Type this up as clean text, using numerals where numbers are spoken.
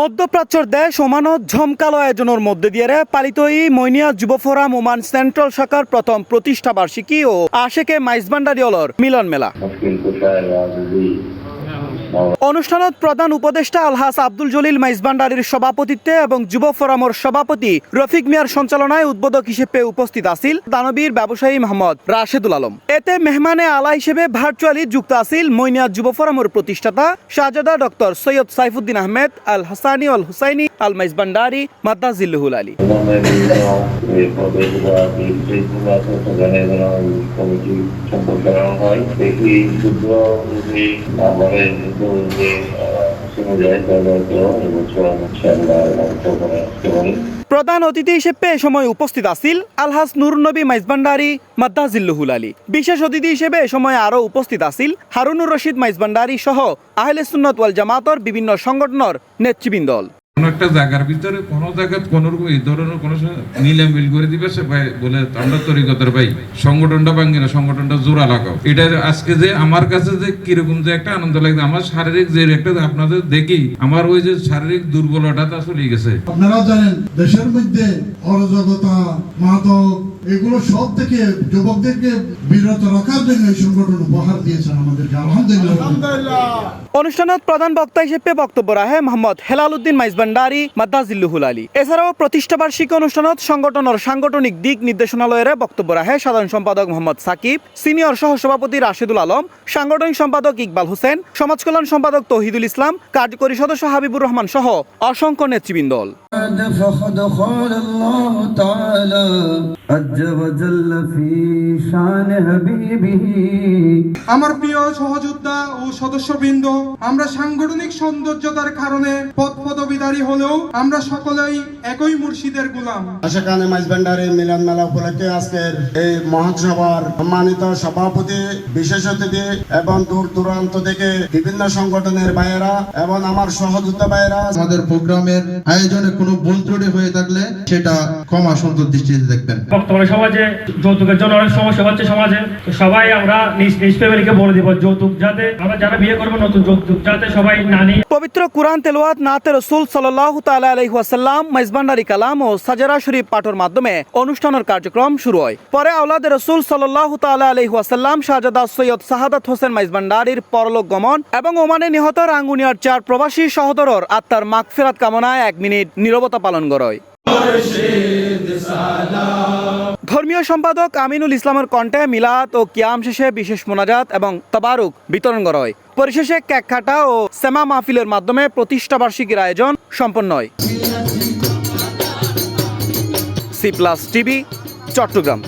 মধ্যপ্রাচ্যর দেশ ওমানত ঝমকালো আয়োজনের মধ্যে দিয়ে পালিত এই মইনিয়া যুব ফোরাম ওমান সেন্ট্রাল শাখার প্রথম প্রতিষ্ঠা বার্ষিকী ও আশেকে মাইজবান্ডারি অলর মিলন মেলা। অনুষ্ঠানত প্রধান উপদেষ্টা আলহাজ আব্দুল জলিল মাইজবান্ডারির সভাপতিত্বে এবং যুব ফোরামের সভাপতি রফিক মিয়ার সঞ্চালনায় উদ্বোধক হিসেবে উপস্থিত আছিল দানবীর ব্যবসায়ী মোহাম্মদ রাশেদুল আলম। এতে মেহমানে আলা হিসেবে ভার্চুয়ালি যুক্ত আছিল মইনিয়া যুব ফোরামের প্রতিষ্ঠাতা শাহজাদা ডক্টর সৈয়দ সাইফুদ্দিন আহমেদ আল হাসানি আল হুসাইনি আল মাইজবান্ডারি মাদ্দাজিল্লুহুল আলী। প্রধান অতিথি হিসেবে এ সময় উপস্থিত আছিল আলহাজ নুর নবী মাইজবান্ডারি মাদ্দাজিল্লুহুল আলী। বিশেষ অতিথি হিসেবে এ সময় আরো উপস্থিত আছিল হারুনুর রশিদ মাইজবান্ডারি সহ আহলে সুন্নাত ওয়াল জামাতের বিভিন্ন সংগঠনের নেতৃবৃন্দ। কোন একটা জায়গার ভিতরে কোন জায়গা কোন এই ধরনের কোন নিলামিল করে দিবে সে ভাই বলে আমরা তরিকতের ভাই সংগঠনটা ভাঙি না, সংগঠনটা জোড়া লাগাও। এটা আজকে যে আমার কাছে যে কিরকম যে একটা আনন্দ লাগছে, আমার শারীরিক যে একটা আপনাদের দেখি আমার ওই যে শারীরিক দুর্বলতা তা চলে গেছে। আপনারা জানেন দেশের মধ্যে অরাজকতা, মাদক এগুলো সব থেকে যুবকদেরকে বিরত রাখার জন্য এই সংগঠন উপহার দিয়েছেন আমাদেরকে, আলহামদুলিল্লাহ। অনুষ্ঠানত প্রধান বক্তা হিসেবে বক্তব্য রাখে মোহাম্মদ হেলাল উদ্দিন মাইজবান্ডারি মাদ্দাজিল্লুহুল আলী। এছাড়াও প্রতিষ্ঠা বার্ষিকী অনুষ্ঠানত সংগঠনের সাংগঠনিক দিক নির্দেশনালয়ের বক্তব্য রাখে সাধারণ সম্পাদক মোহাম্মদ সাকিব, সিনিয়র সহসভাপতি রাশেদুল আলম, সাংগঠনিক সম্পাদক ইকবাল হোসেন, সমাজ কল্যাণ সম্পাদক তৌহিদুল ইসলাম, কার্যকরী সদস্য হাবিবুর রহমান সহ অসংখ্য নেতৃবৃন্দ। আমার প্রিয় সহযোদ্ধা ও সদস্যবৃন্দ, আমরা সাংগঠনিক সৌন্দর্যতার কারণে পদবিধারী হলেও আমরা সকলেই একই মুর্শিদের গোলাম। আশাকানে মাইজবান্ডারি মিলন মেলা উপলক্ষে আজকের এই মহাসভার সম্মানিত সভাপতি, বিশেষ অতিথি এবং দূর দূরান্ত থেকে বিভিন্ন সংগঠনের ভাইয়েরা এবং আমার সহযোদ্ধা ভাইয়েরা, আমাদের প্রোগ্রামের আয়োজনে কোনো ভুল ত্রুটি হয়ে থাকলে সেটা ক্ষমা সুন্দর দৃষ্টিতে দেখবেন। বর্তমানে সমাজে যৌতুকের জন্য অনেক সমস্যা হচ্ছে সমাজে, তো সবাই আমরা নিজ নিজ ফ্যামিলিকে বলে দিব যৌতুক যাতে আমরা যারা বিয়ে করবো নতুন যৌতুক যাতে সবাই না নিই। পবিত্র কুরআন তেলাওয়াত, নাতে রাসূল সাল্লাল্লাহু তাআলা আলাইহি ওয়াসাল্লাম, মাইজবান্ডারি কালাম ও সাজরা শরীফ পাঠের মাধ্যমে অনুষ্ঠানের কার্যক্রম শুরু হয়। পরে আওলাদে রাসূল সাল্লাল্লাহু তাআলা আলাইহি ওয়াসাল্লাম শাহজাদা সৈয়দ সাহাদাত হোসেন মাইজবান্ডারির পরলোক গমন এবং ওমানে নিহত রাঙ্গুনিয়ার 4 প্রবাসী সহোদরর আত্মার মাগফিরাত কামনায় 1 মিনিট নীরবতা পালন করা হয়। ধর্মীয় সম্পাদক আমিনুল ইসলামের কণ্ঠে মিলাদ ও কিয়াম শেষে বিশেষ মোনাজাত এবং তাবারুক বিতরণ করা হয়। পরিশেষে কেক কাটা ও সেমা মাহফিলের মাধ্যমে প্রতিষ্ঠা বার্ষিকীর আয়োজন সম্পন্ন হয়। C plus TV, Chittagong.